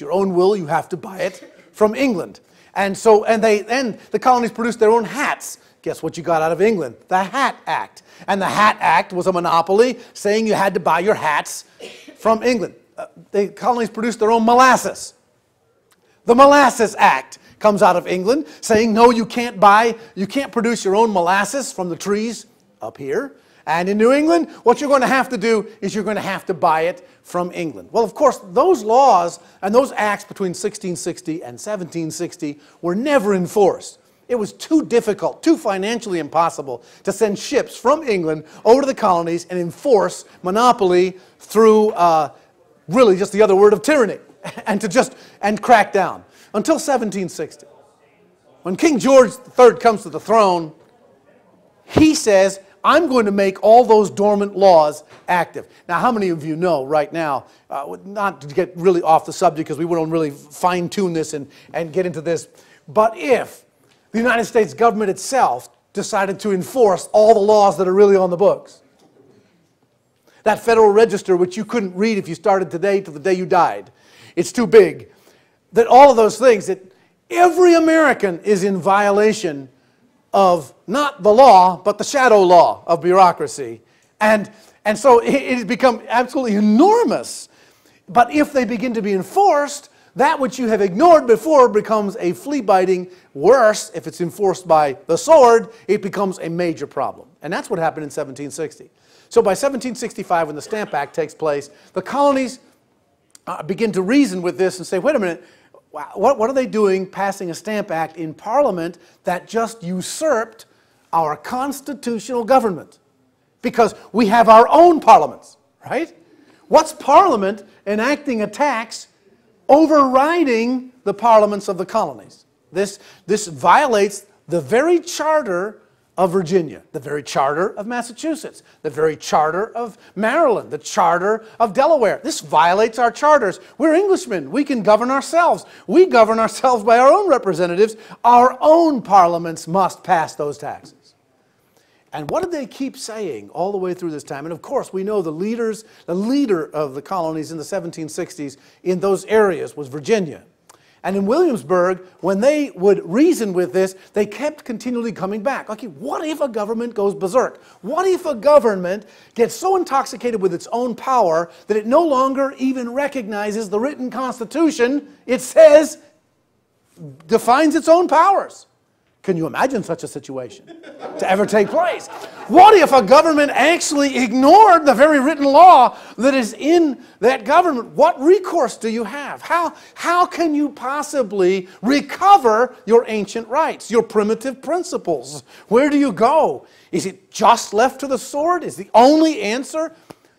your own wool, you have to buy it from England. And so, and the colonies produced their own hats. Guess what you got out of England? The Hat Act. And the Hat Act was a monopoly saying you had to buy your hats from England. The colonies produced their own molasses. The Molasses Act comes out of England saying, no, you can't produce your own molasses from the trees up here. And in New England, what you're going to have to do is you're going to have to buy it from England. Well, of course, those laws and those acts between 1660 and 1760 were never enforced. It was too difficult, too financially impossible to send ships from England over to the colonies and enforce monopoly through really just the other word of tyranny and crack down until 1760. When King George III comes to the throne, he says, I'm going to make all those dormant laws active. Now, how many of you know right now, not to get really off the subject because we won't really fine-tune this and get into this, but if the United States government itself decided to enforce all the laws that are really on the books, that Federal Register, which you couldn't read if you started today till the day you died, it's too big, that all of those things, that every American is in violation of not the law, but the shadow law of bureaucracy. And so it has become absolutely enormous. But if they begin to be enforced, that which you have ignored before becomes a flea-biting. Worse, if it's enforced by the sword, it becomes a major problem. And that's what happened in 1760. So by 1765, when the Stamp Act takes place, the colonies begin to reason with this and say, wait a minute, what are they doing passing a Stamp Act in Parliament that just usurped our constitutional government? Because we have our own parliaments, right? What's Parliament enacting a tax overriding the parliaments of the colonies? This violates the very charter of Virginia, the very charter of Massachusetts, the very charter of Maryland, the charter of Delaware. This violates our charters. We're Englishmen. We can govern ourselves. We govern ourselves by our own representatives. Our own parliaments must pass those taxes. And what did they keep saying all the way through this time? And of course, we know the leader of the colonies in the 1760s in those areas was Virginia. And in Williamsburg, when they would reason with this, they kept continually coming back. Okay, what if a government goes berserk? What if a government gets so intoxicated with its own power that it no longer even recognizes the written Constitution it says defines its own powers? Can you imagine such a situation to ever take place? What if a government actually ignored the very written law that is in that government? What recourse do you have? How can you possibly recover your ancient rights, your primitive principles? Where do you go? Is it just left to the sword? Is the only answer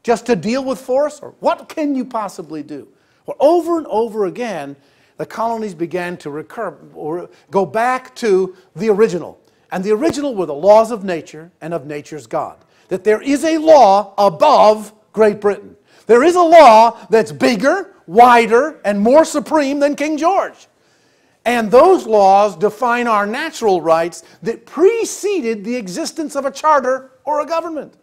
just to deal with force? Or what can you possibly do? Well, over and over again, the colonies began to recur or go back to the original. And the original were the laws of nature and of nature's God. That there is a law above Great Britain. There is a law that's bigger, wider, and more supreme than King George. And those laws define our natural rights that preceded the existence of a charter or a government.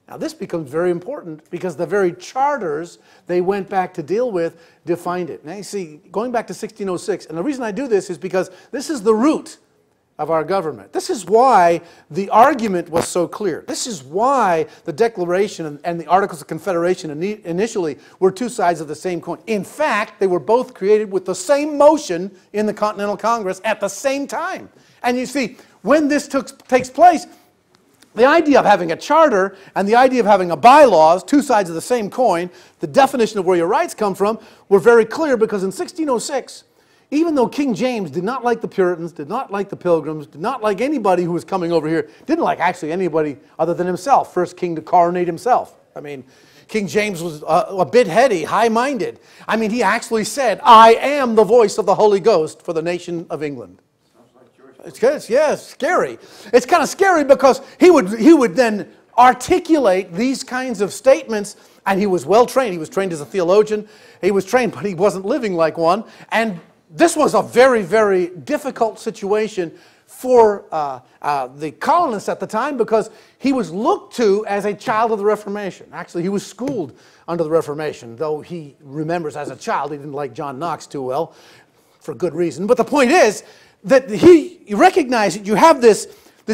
Now this becomes very important because the very charters they went back to deal with defined it. Now you see, going back to 1606, and the reason I do this is because this is the root of our government. This is why the argument was so clear. This is why the Declaration and the Articles of Confederation initially were two sides of the same coin. In fact, they were both created with the same motion in the Continental Congress at the same time. And you see, when this takes place, the idea of having a charter and the idea of having a bylaws, two sides of the same coin, the definition of where your rights come from, were very clear because in 1606, even though King James did not like the Puritans, did not like the Pilgrims, did not like anybody who was coming over here, didn't like actually anybody other than himself, first king to coronate himself. I mean, King James was a bit heady, high-minded. I mean, he actually said, I am the voice of the Holy Ghost for the nation of England. It's good, yeah, it's scary. It's kind of scary because he would then articulate these kinds of statements, and he was well trained. He was trained as a theologian. He was trained, but he wasn't living like one. And this was a very, very difficult situation for the colonists at the time because he was looked to as a child of the Reformation. Actually, he was schooled under the Reformation, though he remembers as a child he didn't like John Knox too well, for good reason. But the point is that he recognized that you have this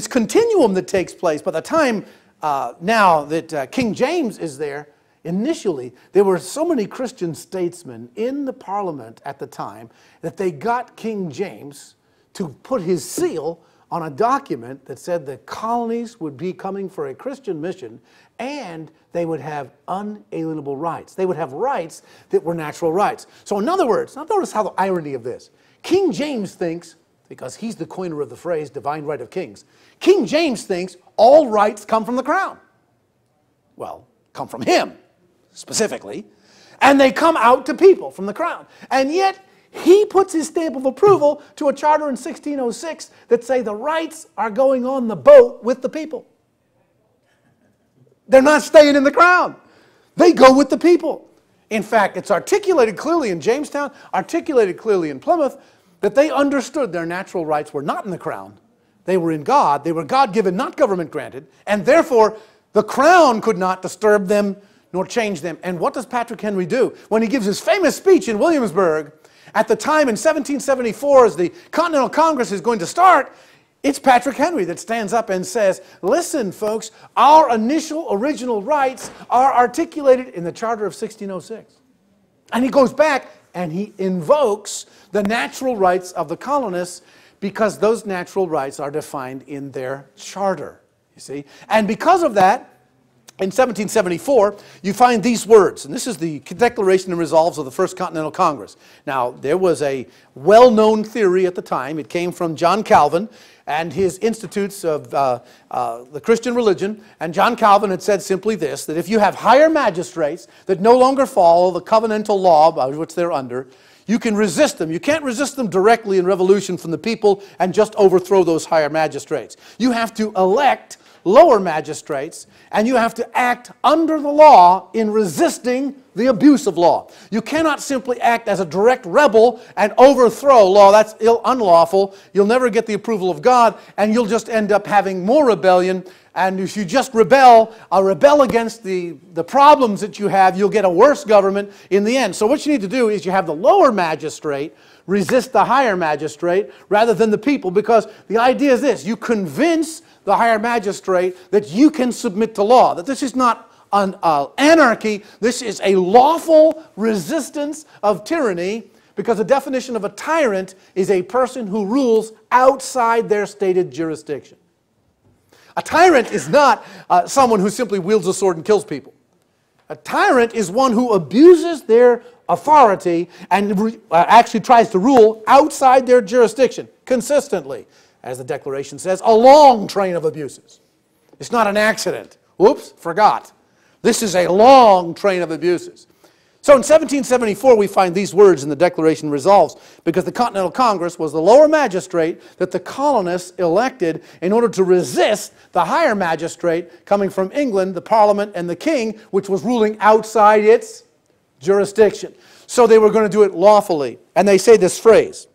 continuum that takes place. By the time now that King James is there, initially there were so many Christian statesmen in the Parliament at the time that they got King James to put his seal on a document that said the colonies would be coming for a Christian mission and they would have unalienable rights. They would have rights that were natural rights. So in other words, now notice how the irony of this. King James thinks, because he's the coiner of the phrase divine right of kings, King James thinks all rights come from the crown. Well, come from him specifically, and they come out to people from the crown. And yet he puts his stamp of approval to a charter in 1606 that say the rights are going on the boat with the people. They're not staying in the crown. They go with the people. In fact, it's articulated clearly in Jamestown, articulated clearly in Plymouth, that they understood their natural rights were not in the crown. They were in God. They were God-given, not government-granted, and therefore the crown could not disturb them nor change them. And what does Patrick Henry do? When he gives his famous speech in Williamsburg, at the time in 1774, as the Continental Congress is going to start, it's Patrick Henry that stands up and says, listen, folks, our initial original rights are articulated in the Charter of 1606. And he goes back and he invokes the natural rights of the colonists because those natural rights are defined in their charter, you see. And because of that, in 1774, you find these words, and this is the Declaration and Resolves of the First Continental Congress. Now, there was a well-known theory at the time. It came from John Calvin and his Institutes of the Christian Religion. And John Calvin had said simply this, that if you have higher magistrates that no longer follow the covenantal law by which they're under, you can resist them. You can't resist them directly in revolution from the people and just overthrow those higher magistrates. You have to elect lower magistrates, and you have to act under the law in resisting the abuse of law. You cannot simply act as a direct rebel and overthrow law. That's unlawful. You'll never get the approval of God, and you'll just end up having more rebellion. And if you just rebel against the problems that you have, you'll get a worse government in the end. So what you need to do is you have the lower magistrate resist the higher magistrate rather than the people, because the idea is this: you convince the higher magistrate that you can submit to law, that this is not an anarchy, this is a lawful resistance of tyranny, because the definition of a tyrant is a person who rules outside their stated jurisdiction. A tyrant is not someone who simply wields a sword and kills people. A tyrant is one who abuses their authority and actually tries to rule outside their jurisdiction consistently. As the Declaration says, a long train of abuses. It's not an accident. Whoops, forgot. This is a long train of abuses. So in 1774 we find these words in the Declaration Resolves, because the Continental Congress was the lower magistrate that the colonists elected in order to resist the higher magistrate coming from England, the Parliament, and the King, which was ruling outside its jurisdiction. So they were going to do it lawfully. And they say this phrase: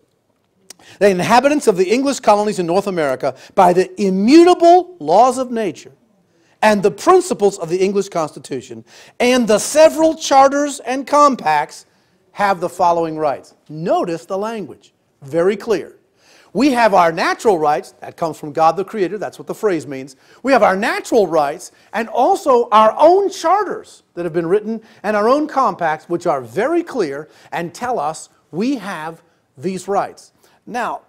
the inhabitants of the English colonies in North America, by the immutable laws of nature and the principles of the English Constitution and the several charters and compacts, have the following rights. Notice the language. Very clear. We have our natural rights. That comes from God the Creator. That's what the phrase means. We have our natural rights and also our own charters that have been written and our own compacts, which are very clear and tell us we have these rights. Now,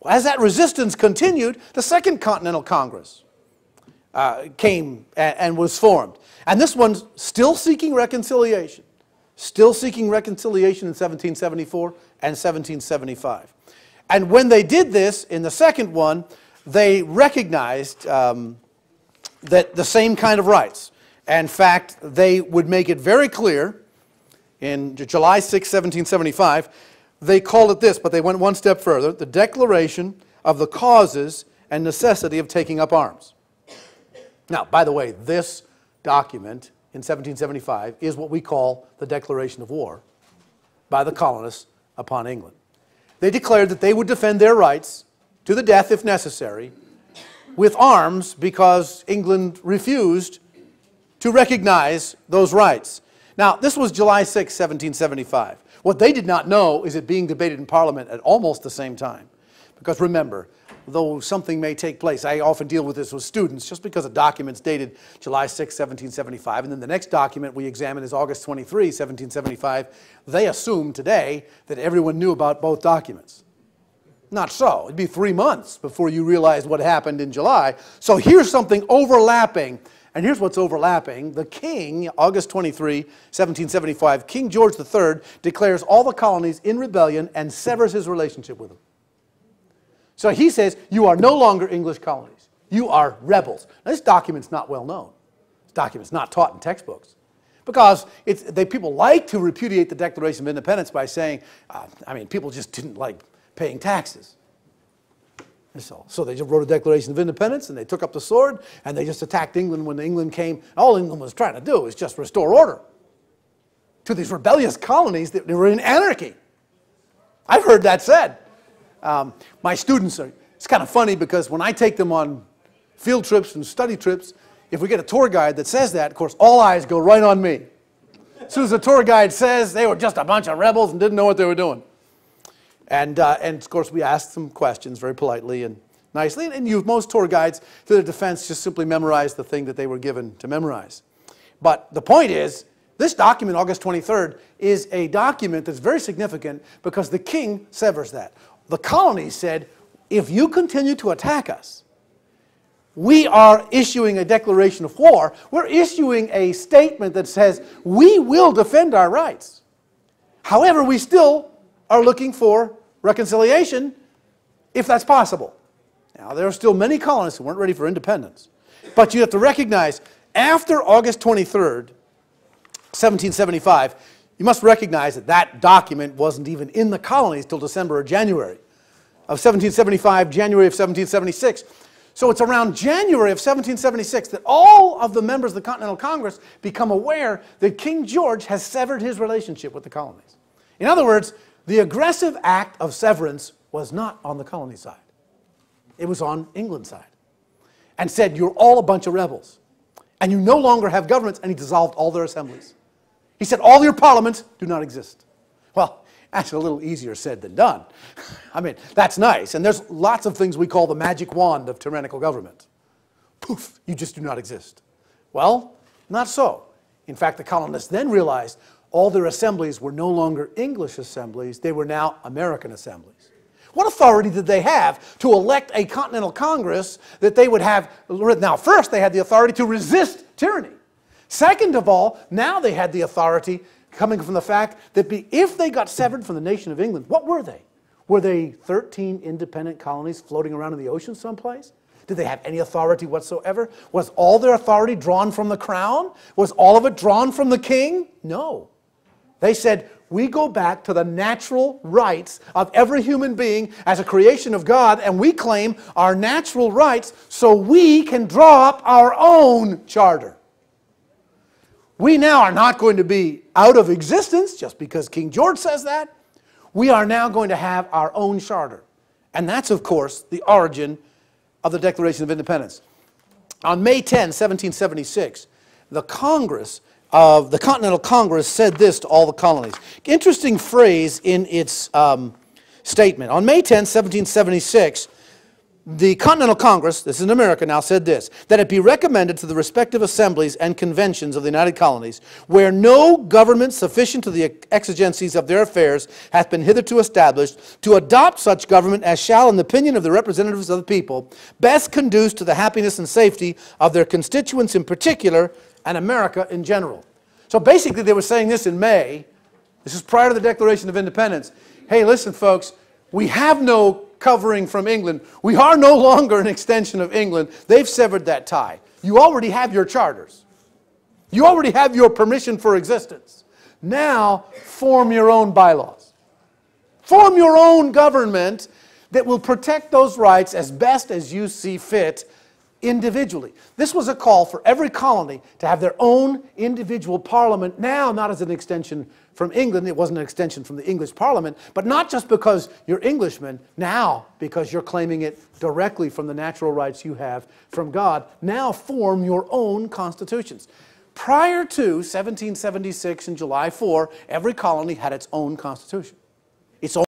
as that resistance continued, the Second Continental Congress came and was formed. And this one's still seeking reconciliation. Still seeking reconciliation in 1774 and 1775. And when they did this, in the second one, they recognized that the same kind of rights. In fact, they would make it very clear in July 6, 1775, they called it this, but they went one step further: the Declaration of the Causes and Necessity of Taking Up Arms. Now, by the way, this document in 1775 is what we call the Declaration of War by the colonists upon England. They declared that they would defend their rights to the death if necessary, with arms because England refused to recognize those rights. Now, this was July 6, 1775. What they did not know is it being debated in Parliament at almost the same time. Because remember, though something may take place, I often deal with this with students, just because a document's dated July 6, 1775, and then the next document we examine is August 23, 1775, they assume today that everyone knew about both documents. Not so. It'd be 3 months before you realized what happened in July. So here's something overlapping. And here's what's overlapping. The king, August 23, 1775, King George III declares all the colonies in rebellion and severs his relationship with them. So he says, you are no longer English colonies. You are rebels. Now, this document's not well known. This document's not taught in textbooks. Because people like to repudiate the Declaration of Independence by saying, people just didn't like paying taxes. So they just wrote a Declaration of Independence, and they took up the sword, and they just attacked England when England came. All England was trying to do was just restore order to these rebellious colonies that were in anarchy. I've heard that said. My students it's kind of funny because when I take them on field trips and study trips, if we get a tour guide that says that, of course, all eyes go right on me. As soon as the tour guide says they were just a bunch of rebels and didn't know what they were doing. And of course, we asked some questions very politely and nicely. And most tour guides, to their defense, just simply memorized the thing that they were given to memorize. But the point is, this document, August 23rd, is a document that's very significant because the king severs that. The colonies said, if you continue to attack us, we are issuing a declaration of war. We're issuing a statement that says, we will defend our rights. However, we still are looking for reconciliation, if that's possible. Now, there are still many colonists who weren't ready for independence. But you have to recognize, after August 23rd, 1775, you must recognize that that document wasn't even in the colonies till December or January of 1775, January of 1776. So it's around January of 1776 that all of the members of the Continental Congress become aware that King George has severed his relationship with the colonies. In other words, the aggressive act of severance was not on the colony side. It was on England's side. And said, you're all a bunch of rebels. And you no longer have governments. And he dissolved all their assemblies. He said, all your parliaments do not exist. Well, that's a little easier said than done. I mean, that's nice. And there's lots of things we call the magic wand of tyrannical government. Poof, you just do not exist. Well, not so. In fact, the colonists then realized all their assemblies were no longer English assemblies. They were now American assemblies. What authority did they have to elect a Continental Congress that they would have? Now, first, they had the authority to resist tyranny. Second of all, now they had the authority coming from the fact that if they got severed from the nation of England, what were they? Were they 13 independent colonies floating around in the ocean someplace? Did they have any authority whatsoever? Was all their authority drawn from the crown? Was all of it drawn from the king? No. They said, we go back to the natural rights of every human being as a creation of God, and we claim our natural rights so we can draw up our own charter. We now are not going to be out of existence just because King George says that. We are now going to have our own charter. And that's, of course, the origin of the Declaration of Independence. On May 10, 1776, the Continental Congress said this to all the colonies. Interesting phrase in its statement. On May 10, 1776, the Continental Congress, this is in America now, said this, that it be recommended to the respective assemblies and conventions of the United Colonies, where no government sufficient to the exigencies of their affairs hath been hitherto established, to adopt such government as shall, in the opinion of the representatives of the people, best conduce to the happiness and safety of their constituents in particular, and America in general. So basically they were saying this in May. This is prior to the Declaration of Independence. Hey, listen, folks, we have no covering from England. We are no longer an extension of England. They've severed that tie. You already have your charters. You already have your permission for existence. Now, form your own bylaws. Form your own government that will protect those rights as best as you see fit individually. This was a call for every colony to have their own individual parliament, now not as an extension from England. It wasn't an extension from the English Parliament, but not just because you're Englishmen, now because you're claiming it directly from the natural rights you have from God. Now form your own constitutions. Prior to 1776 and July 4, every colony had its own constitution. Its own